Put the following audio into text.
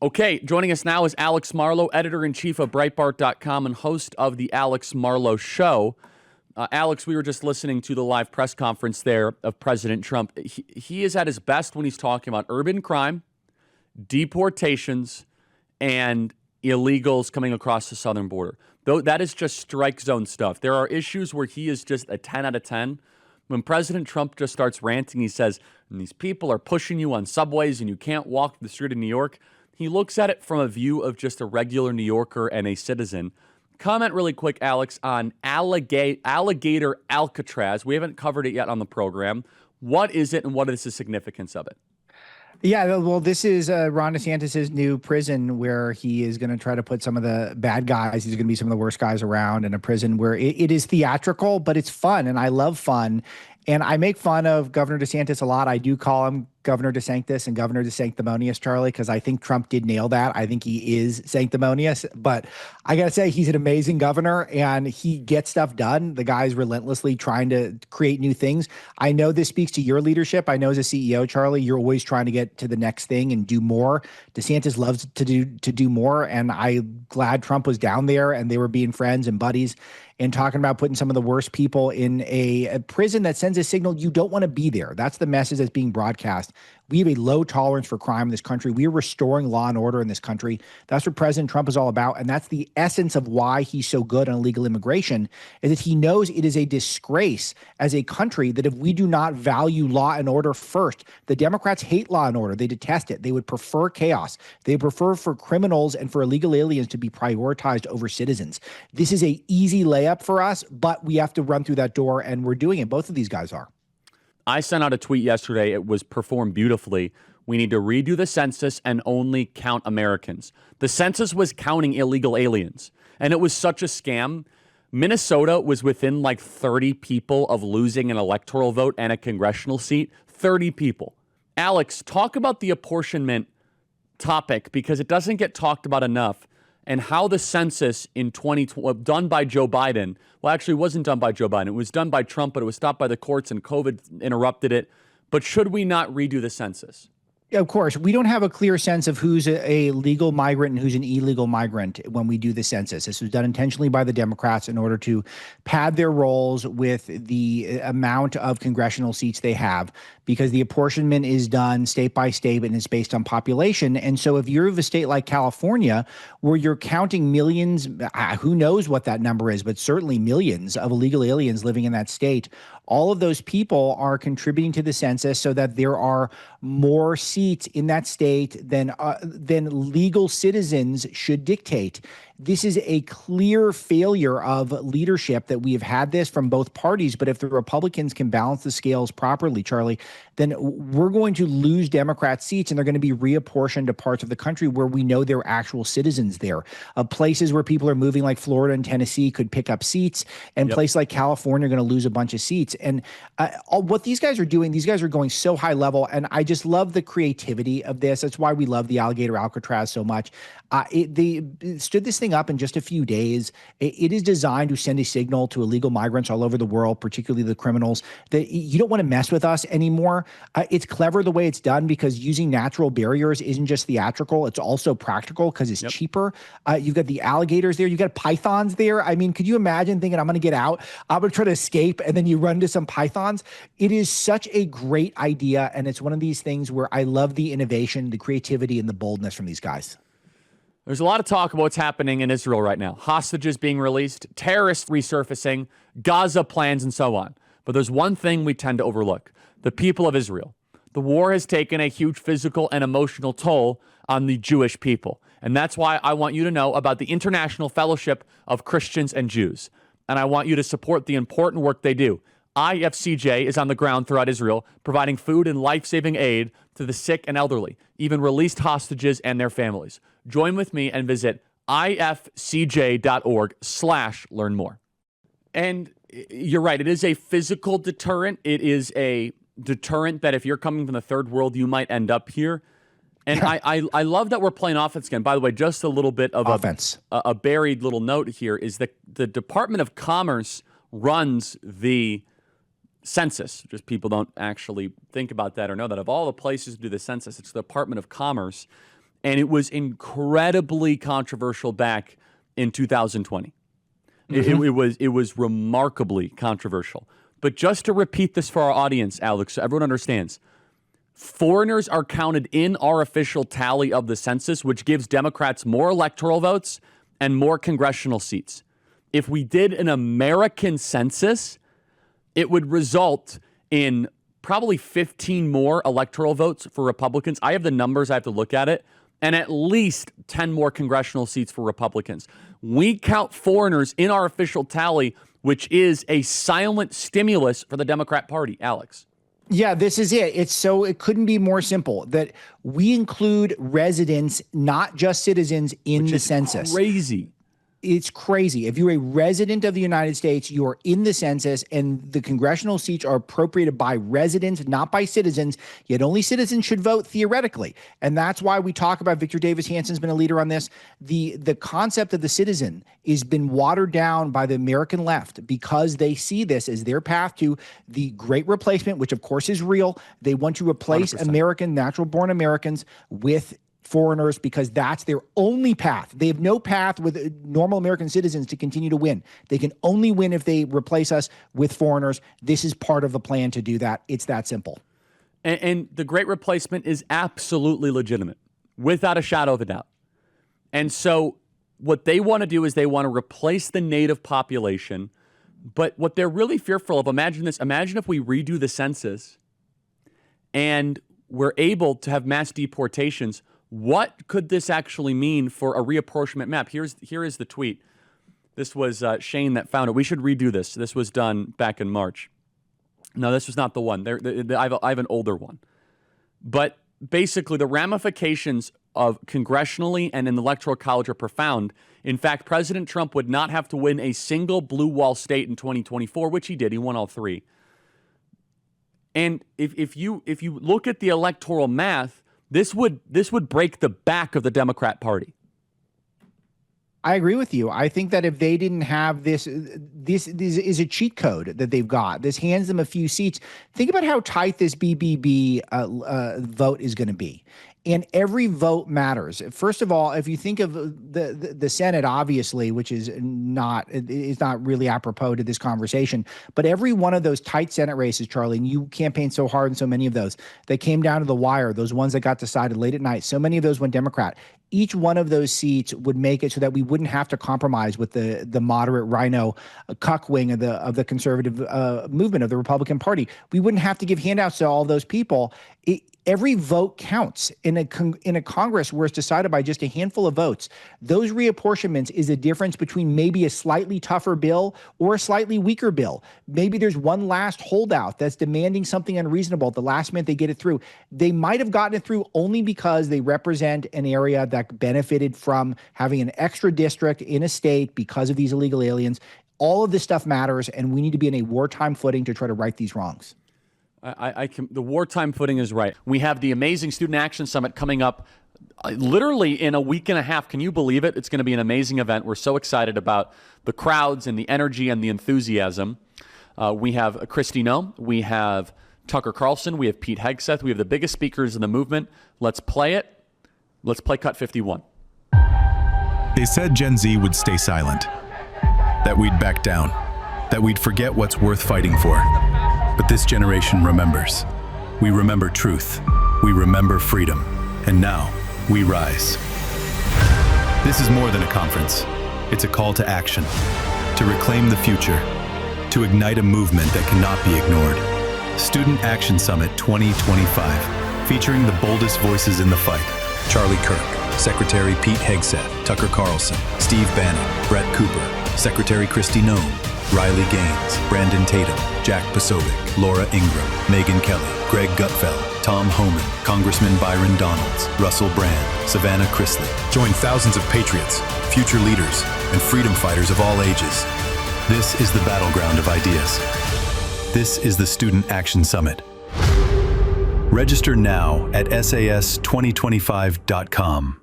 Okay, joining us now is Alex Marlow, editor-in-chief of Breitbart.com and host of The Alex Marlow Show. Alex, we were just listening to the live press conference there of President Trump. He is at his best when he's talking about urban crime, deportations, and illegals coming across the southern border. Though that is just strike zone stuff. There are issues where he is just a 10 out of 10. When President Trump just starts ranting, he says, these people are pushing you on subways and you can't walk the street in New York. He looks at it from a view of just a regular New Yorker and a citizen. Comment really quick, Alex, on Alligator Alcatraz. We haven't covered it yet on the program. What is it and what is the significance of it? Yeah, well, this is Ron DeSantis' new prison where he is going to try to put some of the bad guys. He's going to be some of the worst guys around in a prison where it is theatrical, but it's fun. And I love fun. And I make fun of Governor DeSantis a lot. I do call him Governor DeSanctus and Governor DeSanctimonious, Charlie, because I think Trump did nail that. I think he is sanctimonious. But I got to say, he's an amazing governor and he gets stuff done. The guy's relentlessly trying to create new things. I know this speaks to your leadership. I know as a CEO, Charlie, you're always trying to get to the next thing and do more. DeSantis loves to do more. And I'm glad Trump was down there and they were being friends and buddies and talking about putting some of the worst people in a prison that sends a signal you don't want to be there. That's the message that's being broadcast. We have a low tolerance for crime in this country. We are restoring law and order in this country. That's what President Trump is all about. And that's the essence of why he's so good on illegal immigration, is that he knows it is a disgrace as a country that if we do not value law and order first, the Democrats hate law and order. They detest it. They would prefer chaos. They prefer for criminals and for illegal aliens to be prioritized over citizens. This is a easy layup for us, but we have to run through that door, and we're doing it. Both of these guys are. I sent out a tweet yesterday. It was performed beautifully. We need to redo the census and only count Americans. The census was counting illegal aliens, and it was such a scam. Minnesota was within like 30 people of losing an electoral vote and a congressional seat. 30 people. Alex, talk about the apportionment topic because it doesn't get talked about enough, and how the census in 2020, done by Joe Biden, well, actually, it wasn't done by Joe Biden. It was done by Trump, but it was stopped by the courts and COVID interrupted it. But should we not redo the census? Of course, we don't have a clear sense of who's a legal migrant and who's an illegal migrant when we do the census. This was done intentionally by the Democrats in order to pad their rolls with the amount of congressional seats they have, because the apportionment is done state by state and it's based on population. And so if you're of a state like California, where you're counting millions, who knows what that number is, but certainly millions of illegal aliens living in that state, all of those people are contributing to the census so that there are more seats in that state than legal citizens should dictate. This is a clear failure of leadership that we have had this from both parties. But if the Republicans can balance the scales properly, Charlie, then we're going to lose Democrat seats and they're going to be reapportioned to parts of the country where we know there are actual citizens there. Places where people are moving like Florida and Tennessee could pick up seats, and places like California are going to lose a bunch of seats. And what these guys are doing, these guys are going so high level. And I just love the creativity of this. That's why we love the Alligator Alcatraz so much. They stood this thing up in just a few days. It is designed to send a signal to illegal migrants all over the world, particularly the criminals, that you don't want to mess with us anymore. It's clever the way it's done because using natural barriers isn't just theatrical. It's also practical because it's cheaper. You've got the alligators there. You've got pythons there. I mean, could you imagine thinking, I'm going to get out, I'm going to try to escape, and then you run into some pythons? It is such a great idea, and it's one of these things where I love the innovation, the creativity, and the boldness from these guys. There's a lot of talk about what's happening in Israel right now. Hostages being released, terrorists resurfacing, Gaza plans, and so on. But there's one thing we tend to overlook: the people of Israel. The war has taken a huge physical and emotional toll on the Jewish people. And that's why I want you to know about the International Fellowship of Christians and Jews. And I want you to support the important work they do. IFCJ is on the ground throughout Israel, providing food and life-saving aid to the sick and elderly, even released hostages and their families. Join with me and visit ifcj.org/learn more. And you're right, it is a physical deterrent. It is a deterrent that if you're coming from the third world, you might end up here. And I love that we're playing offense again. By the way, just a little bit of offense. A buried little note here is that the Department of Commerce runs the census. Just people don't actually think about that or know that. Of all the places to do the census, it's the Department of Commerce. And it was incredibly controversial back in 2020. It was remarkably controversial. But just to repeat this for our audience, Alex, so everyone understands, foreigners are counted in our official tally of the census, which gives Democrats more electoral votes and more congressional seats. If we did an American census, it would result in probably 15 more electoral votes for Republicans. I have the numbers, I have to look at it, and at least 10 more congressional seats for Republicans. We count foreigners in our official tally, which is a silent stimulus for the Democrat Party, Alex. Yeah, this is it. It couldn't be more simple that we include residents, not just citizens, in the census. Crazy. It's crazy. If you're a resident of the United States, you're in the census, and the congressional seats are appropriated by residents, not by citizens, yet only citizens should vote theoretically. And that's why we talk about Victor Davis Hansen's been a leader on this. The concept of the citizen has been watered down by the American left because they see this as their path to the great replacement, which of course is real. They want to replace 100%. American, natural-born Americans with foreigners because that's their only path. They have no path with normal American citizens to continue to win. They can only win if they replace us with foreigners. This is part of the plan to do that. It's that simple. And the great replacement is absolutely legitimate, without a shadow of a doubt. And so what they want to do is they want to replace the native population. But what they're really fearful of, imagine this, imagine if we redo the census and we're able to have mass deportations. What could this actually mean for a reapportionment map? Here is the tweet. This was Shane that found it. We should redo this. This was done back in March. No, this was not the one. I have an older one. But basically, the ramifications of congressionally and in the Electoral College are profound. In fact, President Trump would not have to win a single blue wall state in 2024, which he did. He won all three. And if you look at the electoral math, this would break the back of the Democrat Party. I agree with you. I think that if they didn't have this is a cheat code that they've got. This hands them a few seats. Think about how tight this BBB vote is going to be. And every vote matters. First of all, if you think of the Senate, obviously, which is not really apropos to this conversation, but every one of those tight Senate races, Charlie, and you campaigned so hard in so many of those, that came down to the wire, those ones that got decided late at night, so many of those went Democrat. Each one of those seats would make it so that we wouldn't have to compromise with the moderate rhino cuck wing of the conservative movement of the Republican Party. We wouldn't have to give handouts to all those people. Every vote counts in a Congress where it's decided by just a handful of votes. Those reapportionments is the difference between maybe a slightly tougher bill or a slightly weaker bill. Maybe there's one last holdout that's demanding something unreasonable. At the last minute, they get it through. They might have gotten it through only because they represent an area that benefited from having an extra district in a state because of these illegal aliens. All of this stuff matters, and we need to be in a wartime footing to try to right these wrongs. The wartime footing is right. We have the amazing Student Action Summit coming up literally in a week and a half. Can you believe it? It's going to be an amazing event. We're so excited about the crowds and the energy and the enthusiasm. We have Kristi Noem. We have Tucker Carlson. We have Pete Hegseth. We have the biggest speakers in the movement. Let's play it. Let's play Cut 51. They said Gen Z would stay silent, that we'd back down, that we'd forget what's worth fighting for. But this generation remembers. We remember truth. We remember freedom. And now, we rise. This is more than a conference. It's a call to action, to reclaim the future, to ignite a movement that cannot be ignored. Student Action Summit 2025, featuring the boldest voices in the fight. Charlie Kirk, Secretary Pete Hegseth, Tucker Carlson, Steve Bannon, Brett Cooper, Secretary Kristi Noem, Riley Gaines, Brandon Tatum, Jack Posobiec, Laura Ingraham, Megyn Kelly, Greg Gutfeld, Tom Homan, Congressman Byron Donalds, Russell Brand, Savannah Chrisley. Join thousands of patriots, future leaders, and freedom fighters of all ages. This is the battleground of ideas. This is the Student Action Summit. Register now at sas2025.com.